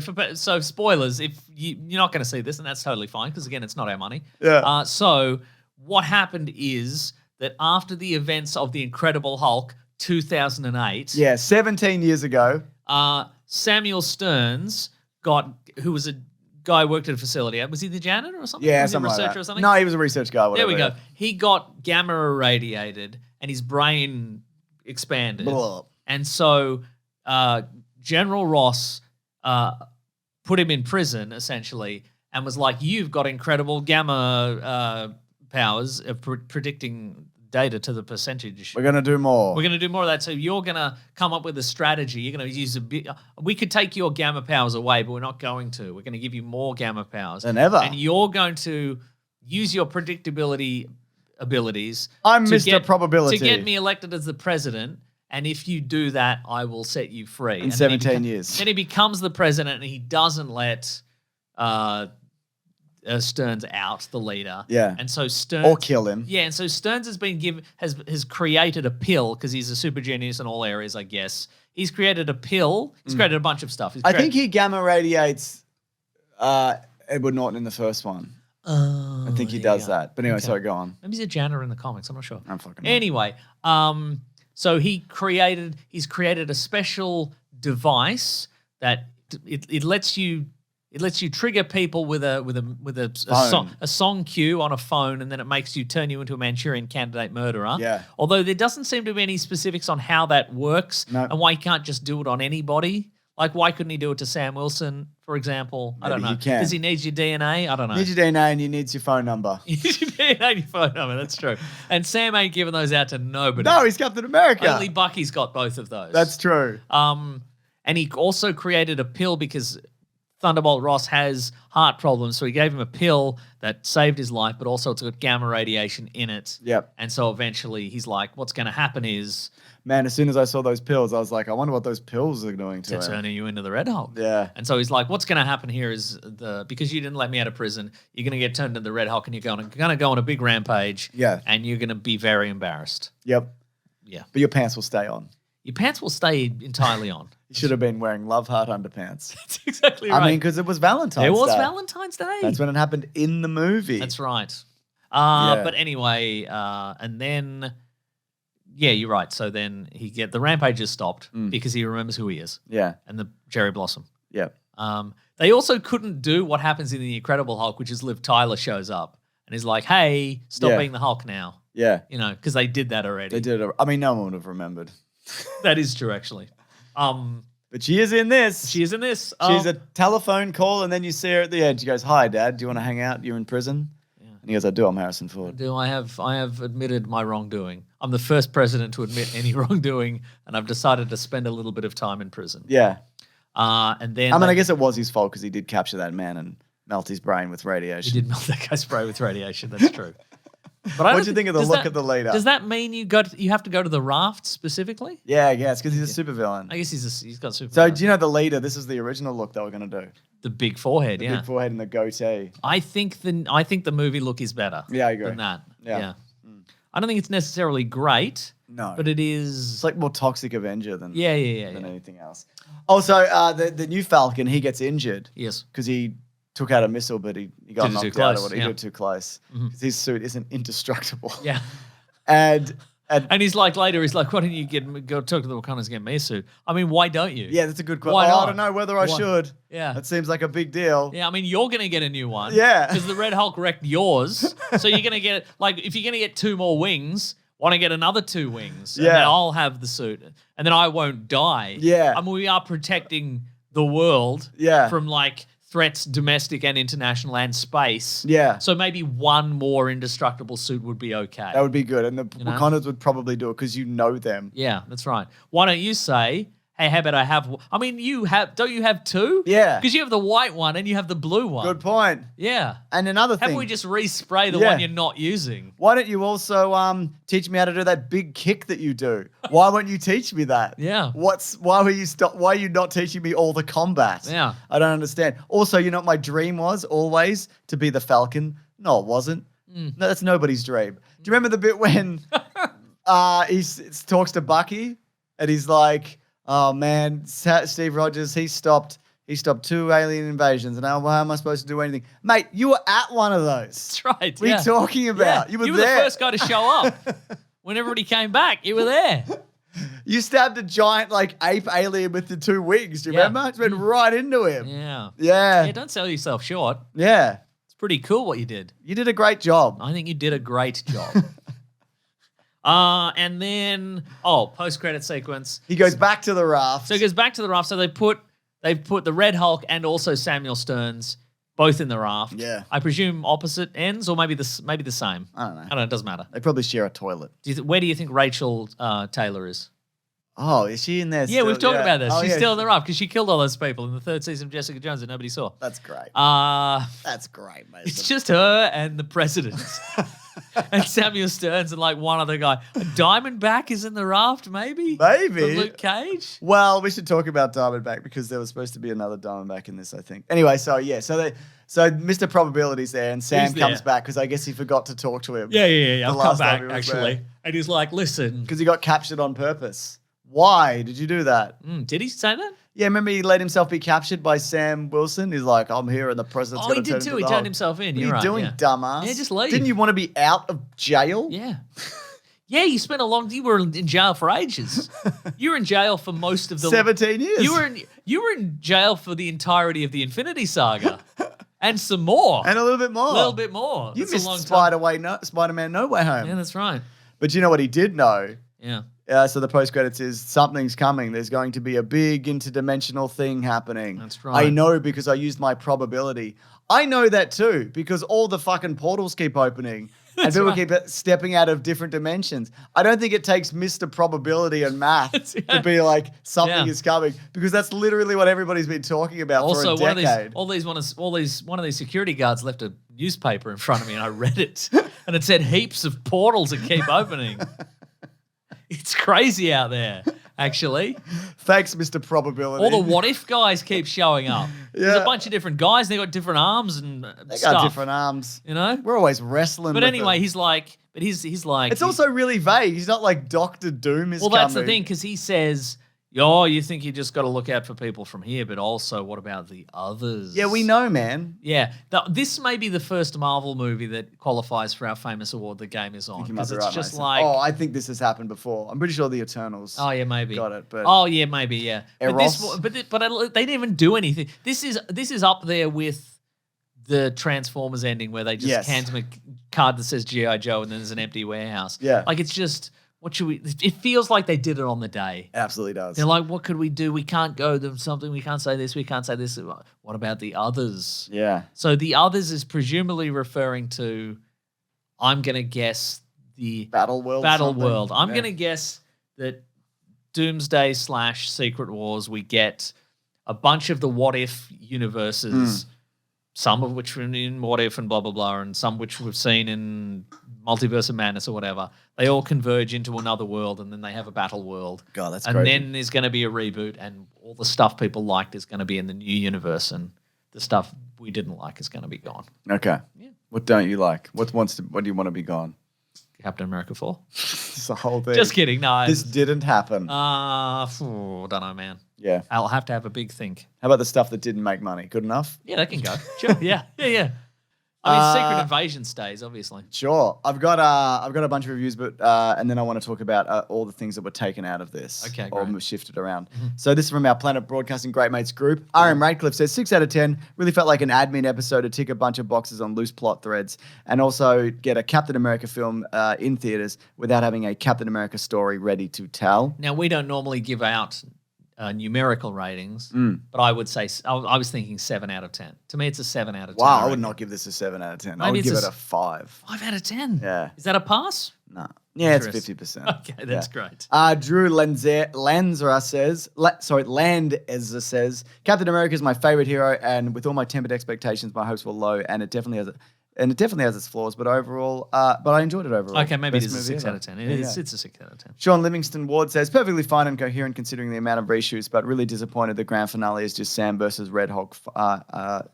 B: spoilers. If you're not going to see this, and that's totally fine because again, it's not our money.
A: Yeah.
B: So what happened is that after the events of The Incredible Hulk 2008,
A: Yeah, 17 years ago.
B: Samuel Stearns who was a guy who worked at a facility. Was he the janitor or something?
A: Yeah,
B: was he a
A: something like
B: researcher
A: that.
B: or something?
A: No, he was a research guy. Whatever,
B: There we go.
A: yeah.
B: He got gamma irradiated and his brain expanded.
A: Blah.
B: And so General Ross put him in prison, essentially, and was like, you've got incredible gamma powers of predicting data to the percentage.
A: We're going to do more.
B: We're going to do more of that. So you're going to come up with a strategy. You're going to use we could take your gamma powers away, but we're not going to. We're going to give you more gamma powers.
A: Than ever.
B: And you're going to use your predictability abilities.
A: I'm Mr. Probability.
B: To get me elected as the president. And if you do that, I will set you free.
A: In 17 years.
B: Then he becomes the president and he doesn't let Stearns out, the leader.
A: Yeah.
B: And so Stearns...
A: Or kill him.
B: Yeah, and so Stearns has created a pill, because he's a super genius in all areas, I guess. He's created a pill. He's created a bunch of stuff.
A: I think he gamma radiates Edward Norton in the first one. I think he does that. But anyway, sorry, go on.
B: Maybe he's a janitor in the comics. I'm not sure.
A: I'm fucking
B: Anyway, so he's created a special device that it lets you trigger people with a song cue on a phone, and then it makes you turn you into a Manchurian Candidate murderer.
A: Yeah.
B: Although there doesn't seem to be any specifics on how that works and why he can't just do it on anybody. Like, why couldn't he do it to Sam Wilson, for example? I don't know.
A: He can.
B: Does he need your DNA? I don't know.
A: He needs your DNA and he needs your phone number.
B: He needs your DNA and your phone number. That's true. And Sam ain't giving those out to nobody.
A: No, he's Captain America.
B: Only Bucky's got both of those.
A: That's true.
B: And he also created a pill because Thunderbolt Ross has heart problems, so he gave him a pill that saved his life, but also it's got gamma radiation in it.
A: Yep.
B: And so eventually he's like, what's going to happen is...
A: Man, as soon as I saw those pills, I was like, I wonder what those pills are doing to him.
B: turning you into the Red Hulk.
A: Yeah.
B: And so he's like, what's going to happen here is because you didn't let me out of prison, you're going to get turned into the Red Hulk and you're going to go on a big rampage.
A: Yeah.
B: And you're going to be very embarrassed.
A: Yep.
B: Yeah.
A: But your pants will stay on.
B: Your pants will stay entirely on.
A: You should have been wearing love heart underpants.
B: That's exactly right.
A: I mean, because it was Valentine's Day.
B: It was Valentine's Day.
A: That's when it happened in the movie.
B: That's right. But anyway, and then... Yeah, you're right. So then the rampage is stopped because he remembers who he is.
A: Yeah.
B: And the Cherry Blossom.
A: Yeah.
B: They also couldn't do what happens in The Incredible Hulk, which is Liv Tyler shows up and is like, hey, stop being the Hulk now.
A: Yeah.
B: You know, because they did that already.
A: They did it. I mean, no one would have remembered.
B: That is true, actually.
A: But she is in this.
B: She is in this.
A: She's a telephone call, and then you see her at the end. She goes, hi, Dad. Do you want to hang out? You're in prison? And he goes, I do. I'm Harrison Ford.
B: I have admitted my wrongdoing. I'm the first president to admit any wrongdoing, and I've decided to spend a little bit of time in prison.
A: Yeah.
B: And then
A: I guess it was his fault because he did capture that man and melt his brain with radiation.
B: He did melt that guy's brain with radiation. That's true. But
A: what do you think of the look of the leader?
B: Does that mean you have to go to the raft specifically?
A: Yeah, I guess, because he's a supervillain.
B: I guess he's got super.
A: So do you know the leader? This is the original look they were going to do.
B: The big forehead,
A: The big forehead and the goatee.
B: I think the movie look is better.
A: Yeah, I agree.
B: Than that.
A: Yeah.
B: I don't think it's necessarily great.
A: No.
B: But it is.
A: It's like more toxic Avenger than anything else. Also, the new Falcon, he gets injured.
B: Yes.
A: Because he took out a missile, but he got knocked out or whatever. He got too close. Because his suit isn't indestructible.
B: Yeah.
A: And
B: he's like, later, he's like, why don't you go talk to the Wakandans and get me a suit? I mean, why don't you?
A: Yeah, that's a good question.
B: Why not?
A: I don't know whether I should.
B: Yeah.
A: That seems like a big deal.
B: Yeah, I mean, you're going to get a new one.
A: Yeah.
B: Because the Red Hulk wrecked yours. So you're going to get, like, if you're going to get 2 more wings, why don't get another 2 wings? And then I'll have the suit. And then I won't die.
A: Yeah.
B: I mean, we are protecting the world from, like, threats, domestic and international, and space.
A: Yeah.
B: So maybe 1 more indestructible suit would be okay.
A: That would be good. And the Wakandans would probably do it because you know them.
B: Yeah, that's right. Why don't you say, hey, how about I have... I mean, don't you have 2?
A: Yeah.
B: Because you have the white one and you have the blue one.
A: Good point.
B: Yeah.
A: And another thing.
B: How about we just respray the one you're not using?
A: Why don't you also teach me how to do that big kick that you do? Why won't you teach me that?
B: Yeah.
A: Why are you not teaching me all the combat?
B: Yeah.
A: I don't understand. Also, you know what my dream was always? To be the Falcon. No, it wasn't. No, that's nobody's dream. Do you remember the bit when he talks to Bucky and he's like, oh man, Steve Rogers, he stopped He stopped 2 alien invasions, and how am I supposed to do anything? Mate, you were at one of those.
B: That's right.
A: What are you talking about?
B: Yeah.
A: You were there.
B: The first guy to show up. When everybody came back, you were there.
A: You stabbed a giant ape alien with the 2 wings. Do you remember? It went right into him.
B: Yeah.
A: Yeah.
B: Yeah, don't sell yourself short.
A: Yeah.
B: It's pretty cool what you did.
A: You did a great job.
B: I think you did a great job. And then, post-credit sequence.
A: He goes back to the raft.
B: So he goes back to the raft. So they've put the Red Hulk and also Samuel Stearns both in the raft.
A: Yeah.
B: I presume opposite ends or maybe the same.
A: I don't know.
B: It doesn't matter.
A: They probably share a toilet.
B: Where do you think Rachel Taylor is?
A: Oh, is she in there
B: Yeah,
A: still?
B: we've talked about this.
A: Oh,
B: She's
A: yeah.
B: still in the raft because she killed all those people in the 3rd season of Jessica Jones that nobody saw.
A: That's great. That's great, mate.
B: It's just her and the president. And Samuel Stearns and one other guy. Diamondback is in the raft, maybe?
A: Maybe.
B: From Luke Cage?
A: Well, we should talk about Diamondback because there was supposed to be another Diamondback in this, I think. Anyway, so Mr. Probability's there and Sam comes back because I guess he forgot to talk to him.
B: Yeah. I'll come
A: last
B: back,
A: time he was
B: actually.
A: there.
B: And he's like, listen.
A: Because he got captured on purpose. Why did you do that?
B: Did he say that?
A: Yeah, remember he let himself be captured by Sam Wilson? He's like, I'm here and the president's
B: Oh,
A: going
B: he
A: to
B: did too. He turned himself in.
A: What
B: You're
A: are
B: right.
A: you doing,
B: yeah.
A: dumbass?
B: Yeah, just leave.
A: Didn't you want to be out of jail?
B: Yeah. Yeah, you spent you were in jail for ages. You were in jail for most of the
A: 17 years.
B: You were in jail for the entirety of the Infinity Saga. And some more.
A: And a little bit more.
B: A little bit more.
A: You
B: That's
A: missed
B: a long time.
A: Spider-Man No Way Home.
B: Yeah, that's right.
A: But you know what he did know?
B: Yeah.
A: So the post-credits is something's coming. There's going to be a big interdimensional thing happening.
B: That's right.
A: I know because I used my probability. I know that too because all the fucking portals keep opening and people keep stepping out of different dimensions. I don't think it takes Mr. Probability and math to be like something is coming because that's literally what everybody's been talking about
B: Also,
A: for a decade.
B: one of these security guards left a newspaper in front of me and I read it and it said heaps of portals that keep opening. It's crazy out there, actually.
A: Thanks, Mr. Probability.
B: All the what if guys keep showing up. There's
A: Yeah.
B: a bunch of different guys. They got different arms and
A: They
B: stuff.
A: got different arms.
B: You know?
A: We're always wrestling.
B: But
A: with
B: anyway,
A: them.
B: he's like.
A: It's also really vague. He's not like Doctor Doom is
B: Well,
A: coming.
B: that's the thing because he says, "Oh, you think you just got to look out for people from here, but also what about the others?"
A: Yeah, we know, man.
B: Yeah, this may be the first Marvel movie that qualifies for our famous award the game is on
A: You might
B: because
A: be
B: it's
A: right,
B: just
A: Mason.
B: like,
A: Oh, I think this has happened before. I'm pretty sure the Eternals.
B: oh yeah, maybe
A: got it, but
B: oh yeah, maybe yeah.
A: Eros?
B: But they didn't even do anything. This is up there with the Transformers ending where they just hand him a card that says G.I. Joe and then there's an empty warehouse.
A: Yeah.
B: Like it's just, what should we, it feels like they did it on the day.
A: absolutely does.
B: They're like, what could we do? We can't go to something. We can't say this. We can't say this. What about the others?
A: Yeah.
B: So the others is presumably referring to, I'm going to guess the
A: Battle World.
B: Battle
A: something?
B: World. I'm
A: Yeah.
B: going to guess that Doomsday / Secret Wars, we get a bunch of the what if universes, some of which were in What If and blah, blah, blah, and some which we've seen in Multiverse of Madness or whatever. They all converge into another world and then they have a battle world.
A: God, that's
B: And
A: crazy.
B: then there's going to be a reboot and all the stuff people liked is going to be in the new universe and the stuff we didn't like is going to be gone.
A: Okay.
B: Yeah.
A: What don't you like? What do you want to be gone?
B: Captain America 4.
A: It's the whole thing.
B: Just kidding. No.
A: This didn't happen.
B: Don't know, man.
A: Yeah.
B: I'll have to have a big think.
A: How about the stuff that didn't make money? Good enough?
B: Yeah, that can go. Sure. Yeah. I mean, Secret Invasion stays, obviously.
A: Sure. I've got a bunch of reviews, but and then I want to talk about all the things that were taken out of this.
B: Okay,
A: Or
B: great.
A: shifted around. So this is from our Planet Broadcasting Great Mates group. RM Radcliffe says 6 out of 10. Really felt like an admin episode to tick a bunch of boxes on loose plot threads and also get a Captain America film in theaters without having a Captain America story ready to tell.
B: Now, we don't normally give out numerical ratings, but I would say, I was thinking 7 out of 10. To me, it's a 7 out of 10.
A: Wow, I
B: reckon.
A: would not give this a 7 out of 10. I
B: Maybe
A: would
B: it's
A: give
B: a
A: it a 5.
B: 5 out of 10.
A: Yeah.
B: Is that a pass?
A: No. Yeah, it's
B: Interesting.
A: 50%.
B: Okay, that's great.
A: Drew Lanzra says, Landezza says, Captain America is my favorite hero, and with all my tempered expectations, my hopes were low, and it definitely has its flaws, but overall, but I enjoyed it overall.
B: Okay, maybe it
A: Best
B: is a
A: movie
B: 6
A: ever.
B: out of 10.
A: Yeah.
B: It's a 6 out of 10.
A: Sean Livingston Ward says, perfectly fine and coherent considering the amount of reshoots, but really disappointed the grand finale is just Sam versus Red Hulk,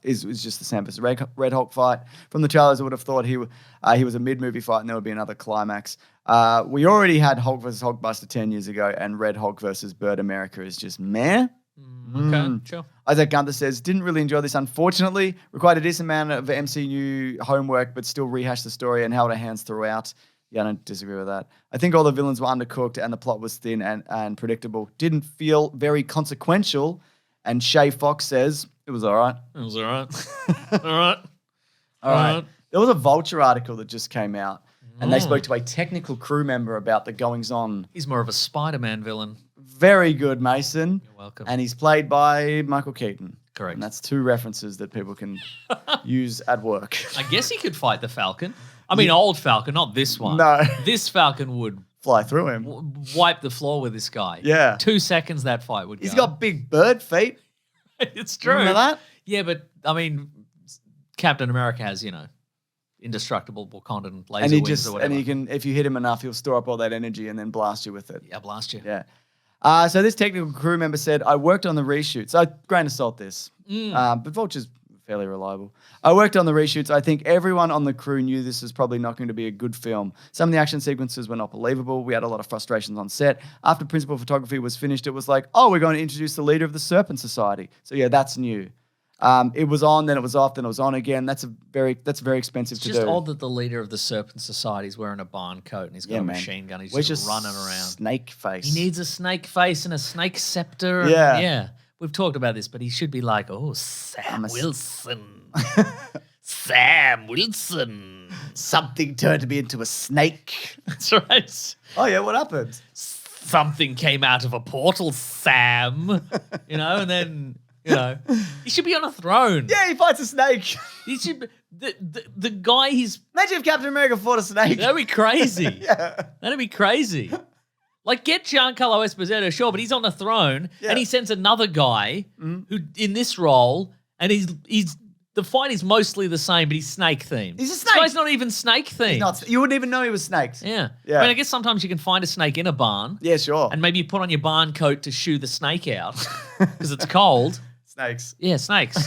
A: is just the Sam versus Red Hulk fight. From the trailers, I would have thought he was a mid-movie fight and there would be another climax. We already had Hulk versus Hulkbuster 10 years ago, and Red Hulk versus Bird America is just meh.
B: Okay, sure.
A: Isaac Gunther says, didn't really enjoy this, unfortunately. Required a decent amount of MCU homework, but still rehashed the story and held our hands throughout. Yeah, I don't disagree with that. I think all the villains were undercooked and the plot was thin and predictable. Didn't feel very consequential. And Shay Fox says, it was all right.
B: It was all right. All right.
A: All right. There was a Vulture article that just came out, and they spoke to a technical crew member about the goings-on.
B: He's more of a Spider-Man villain.
A: Very good, Mason.
B: You're welcome.
A: And he's played by Michael Keaton.
B: Correct.
A: And that's 2 references that people can use at work.
B: I guess he could fight the Falcon. I mean, old Falcon, not this one.
A: No.
B: This Falcon would
A: Fly through him.
B: wipe the floor with this guy.
A: Yeah.
B: 2 seconds that fight would go.
A: He's got big bird feet.
B: It's true.
A: Remember that?
B: Yeah, but I mean, Captain America has, indestructible Wakandan laser
A: And he
B: wings or whatever.
A: and he can, if you hit him enough, he'll store up all that energy and then blast you with it.
B: Yeah, blast you.
A: Yeah. So this technical crew member said, I worked on the reshoots. So grain of salt this. But Vulture's fairly reliable. I worked on the reshoots. I think everyone on the crew knew this was probably not going to be a good film. Some of the action sequences were not believable. We had a lot of frustrations on set. After principal photography was finished, it was like, oh, we're going to introduce the leader of the Serpent Society. So yeah, that's new. It was on, then it was off, then it was on again. That's very expensive to do.
B: It's just odd that the leader of the Serpent Society is wearing a barn coat and he's got a machine gun. He's just running around.
A: Snake face.
B: He needs a snake face and a snake scepter.
A: Yeah.
B: Yeah. We've talked about this, but he should be like, oh, Sam Wilson. Sam Wilson.
A: Something turned me into a snake.
B: That's right.
A: Oh yeah, what happened?
B: Something came out of a portal, Sam. And then, he should be on a throne.
A: Yeah, he fights a snake.
B: He should be, the guy he's...
A: Imagine if Captain America fought a snake.
B: That'd be crazy.
A: Yeah.
B: That'd be crazy. Like, get Giancarlo Esposito, sure, but he's on the throne, and he sends another guy who in this role, and he's the fight is mostly the same, but he's snake themed.
A: He's a snake.
B: This guy's not even snake themed.
A: You wouldn't even know he was snakes.
B: Yeah.
A: Yeah.
B: I mean, I guess sometimes you can find a snake in a barn.
A: Yeah, sure.
B: And maybe you put on your barn coat to shoo the snake out because it's cold.
A: Snakes.
B: Yeah, snakes.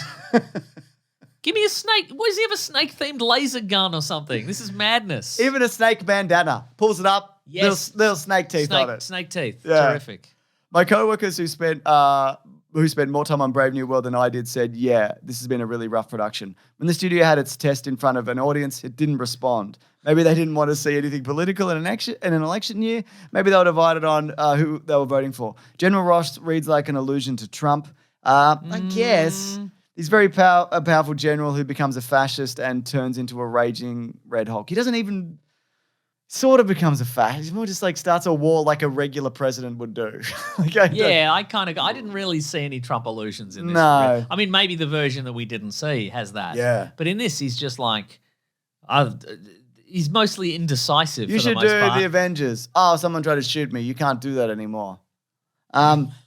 B: Give me a snake. Why does he have a snake-themed laser gun or something? This is madness.
A: Even a snake bandana. Pulls it up.
B: Yes.
A: Little snake teeth on it.
B: Snake teeth.
A: Yeah.
B: Terrific.
A: My coworkers who spent more time on Brave New World than I did said, yeah, this has been a really rough production. When the studio had its test in front of an audience, it didn't respond. Maybe they didn't want to see anything political in an election year. Maybe they were divided on who they were voting for. General Ross reads like an allusion to Trump. I guess. He's very a powerful general who becomes a fascist and turns into a raging Red Hulk. He doesn't even sort of becomes a fascist. He's more just like starts a war like a regular president would do. I
B: didn't really see any Trump allusions in this.
A: No.
B: I mean, maybe the version that we didn't see has that.
A: Yeah.
B: But in this, he's just like, he's mostly indecisive.
A: You
B: for the
A: should
B: most
A: do
B: part.
A: the Avengers. Oh, someone tried to shoot me. You can't do that anymore.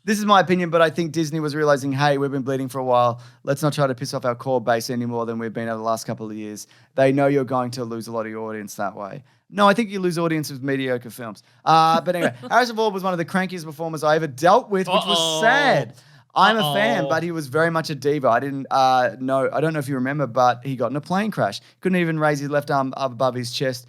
A: This is my opinion, but I think Disney was realizing, hey, we've been bleeding for a while. Let's not try to piss off our core base any more than we've been over the last couple of years. They know you're going to lose a lot of your audience that way. No, I think you lose audience with mediocre films. But anyway, Harrison Ford was one of the crankiest performers I ever dealt with, which was sad. I'm a fan, but he was very much a diva. I don't know if you remember, but he got in a plane crash. Couldn't even raise his left arm up above his chest.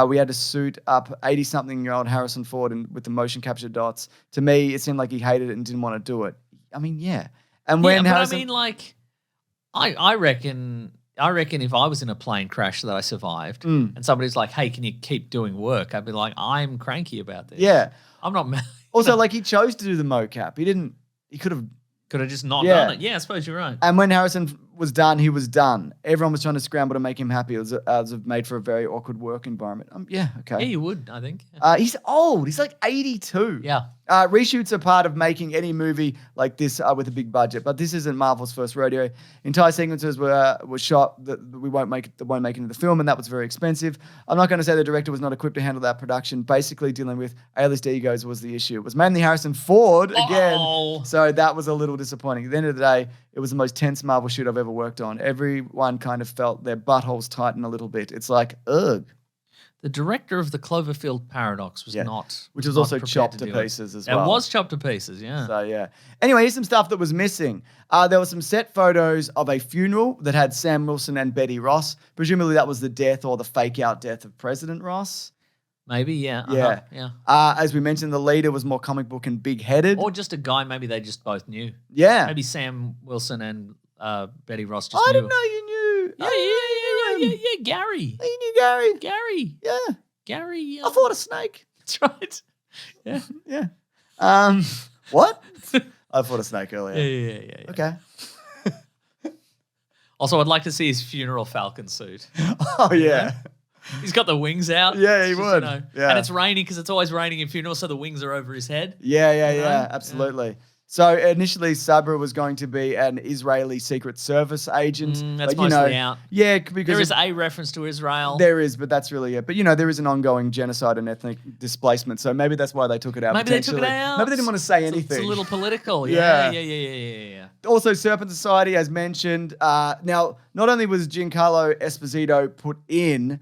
A: We had to suit up 80-something-year-old Harrison Ford with the motion capture dots. To me, it seemed like he hated it and didn't want to do it. I mean, yeah. And when Harrison...
B: I mean, like, I reckon if I was in a plane crash that I survived and somebody's like, hey, can you keep doing work? I'd be like, I'm cranky about this.
A: Yeah.
B: I'm not...
A: Also, like, he chose to do the mocap. He could have...
B: Could have just not done it. Yeah, I suppose you're right.
A: And when Harrison was done, he was done. Everyone was trying to scramble to make him happy. It was made for a very awkward work environment. Yeah, okay.
B: Yeah, you would, I think.
A: He's old. He's like 82.
B: Yeah.
A: Reshoots are part of making any movie like this with a big budget, but this isn't Marvel's first rodeo. Entire sequences were shot that won't make it into the film, and that was very expensive. I'm not going to say the director was not equipped to handle that production. Basically, dealing with A-list egos was the issue. It was mainly Harrison Ford again, so that was a little disappointing. At the end of the day, it was the most tense Marvel shoot I've ever worked on. Everyone kind of felt their buttholes tighten a little bit. It's like, ugh.
B: The director of the Cloverfield Paradox was not...
A: Which was also chopped to pieces as well.
B: It was chopped to pieces, yeah.
A: So, yeah. Anyway, here's some stuff that was missing. There were some set photos of a funeral that had Sam Wilson and Betty Ross. Presumably that was the death or the fake-out death of President Ross.
B: Maybe, yeah.
A: Yeah.
B: Yeah.
A: As we mentioned, the leader was more comic book and big-headed.
B: Or just a guy maybe they just both knew.
A: Yeah.
B: Maybe Sam Wilson and Betty Ross just
A: I
B: knew.
A: didn't know you knew.
B: Yeah, Gary.
A: You knew Gary.
B: Gary.
A: Yeah.
B: Gary.
A: I fought a snake.
B: That's right. Yeah.
A: Yeah. What? I fought a snake earlier.
B: Yeah.
A: Okay.
B: Also, I'd like to see his funeral Falcon suit.
A: Oh, yeah.
B: He's got the wings out.
A: Yeah, he
B: It's just,
A: would. Yeah.
B: And it's raining because it's always raining in funerals, so the wings are over his head.
A: Yeah. Absolutely. So initially, Sabra was going to be an Israeli Secret Service agent.
B: That's
A: but,
B: mostly out.
A: Yeah, because
B: There is a reference to Israel.
A: There is, but that's really it. But there is an ongoing genocide and ethnic displacement, so maybe that's why they took it out.
B: Maybe they took it
A: potentially.
B: out.
A: Maybe they didn't want to say anything.
B: It's a little political.
A: Yeah.
B: Yeah.
A: Also, Serpent Society, as mentioned. Now, not only was Giancarlo Esposito put in,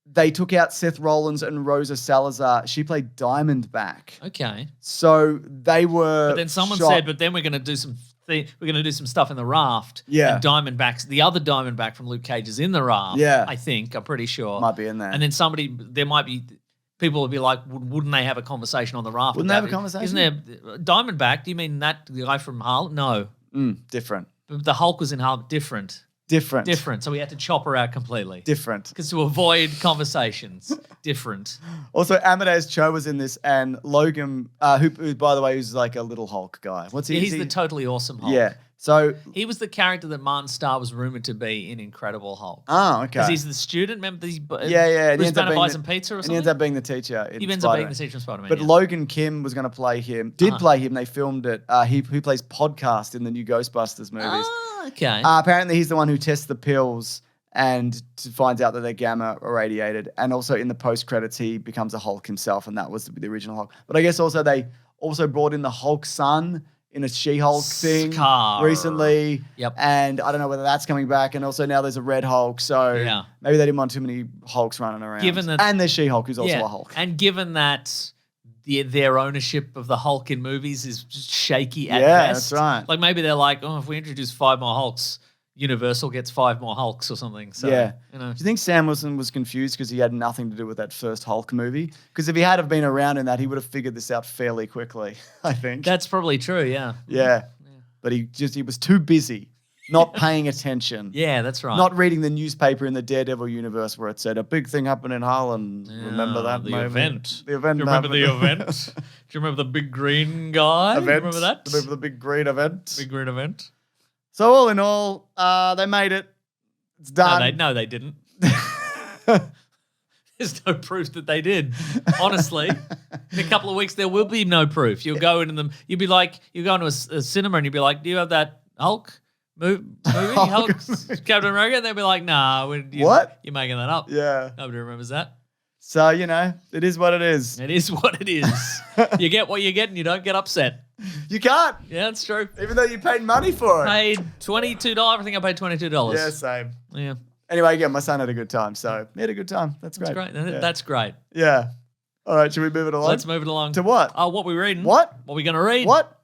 A: they took out Seth Rollins and Rosa Salazar. She played Diamondback.
B: Okay.
A: So they were.
B: But then someone
A: shot.
B: said, but then we're going to do some. We're going to do some stuff in the raft.
A: Yeah.
B: And Diamondback's the other Diamondback from Luke Cage is in the raft.
A: Yeah.
B: I think. I'm pretty sure.
A: Might be in there.
B: And then there might be. People would be like, wouldn't they have a conversation on the raft?
A: Wouldn't they have a conversation?
B: Isn't there Diamondback? Do you mean that the guy from Harlem? No.
A: Different.
B: The Hulk was in Harlem. Different. So we had to chop her out completely.
A: Different.
B: Because to avoid conversations. Different.
A: Also, Amadeus Cho was in this, and Logan, who by the way, is like a little Hulk guy. What's he?
B: He's the totally awesome Hulk.
A: Yeah. So
B: he was the character that Martin Starr was rumored to be in Incredible Hulk.
A: Oh, okay.
B: Because he's the student. Remember?
A: Yeah.
B: Bruce Banner buys some pizza or something.
A: And he ends up being the teacher.
B: He ends up being the teacher in Spider-Man.
A: But Logan Kim was going to play him. Play him. They filmed it. He plays Podcast in the new Ghostbusters movies.
B: Oh, okay.
A: Apparently, he's the one who tests the pills and finds out that they're gamma irradiated. And also in the post credits, he becomes a Hulk himself, and that was the original Hulk. But I guess also they also brought in the Hulk son in a She-Hulk thing recently.
B: Yep.
A: And I don't know whether that's coming back. And also now there's a Red Hulk. So maybe they didn't want too many Hulks running around. And there's She-Hulk, who's also a Hulk.
B: And given that their ownership of the Hulk in movies is just shaky at
A: that's
B: best.
A: right.
B: Like maybe they're like, if we introduce 5 more Hulks, Universal gets 5 more Hulks or something. So,
A: Do you think Sam Wilson was confused because he had nothing to do with that first Hulk movie? Because if he had have been around in that, he would have figured this out fairly quickly, I think.
B: That's probably true, yeah.
A: Yeah. But he was too busy, not paying attention.
B: Yeah, that's right.
A: Not reading the newspaper in the Daredevil universe where it said, a big thing happened in Holland. Remember that
B: the event.
A: The event.
B: Do you remember the event? Do you remember the big green guy?
A: Event.
B: Remember that?
A: Remember the big green event?
B: Big green event.
A: So all in all, they made it. It's done.
B: No, they didn't. There's no proof that they did. Honestly, in a couple of weeks there will be no proof. You'll go into them. You'll be like, you go into a cinema and you'll be like, "Do you have that Hulk movie? Hulk Captain America?" And they'll be like, "Nah,
A: what?
B: You're making that up."
A: Yeah.
B: Nobody remembers that.
A: So it is what it is.
B: It is what it is. You get what you get, and you don't get upset.
A: You can't.
B: Yeah, that's true.
A: Even though you paid money for it.
B: Paid $22. I think I paid $22.
A: Yeah, same.
B: Yeah.
A: Anyway, again, my son had a good time, so he had a good time. That's great.
B: That's great.
A: Yeah.
B: That's great.
A: Yeah. All right, should we move it along?
B: Let's move it along.
A: To what?
B: Oh, what we reading?
A: What?
B: What we going to read?
A: What?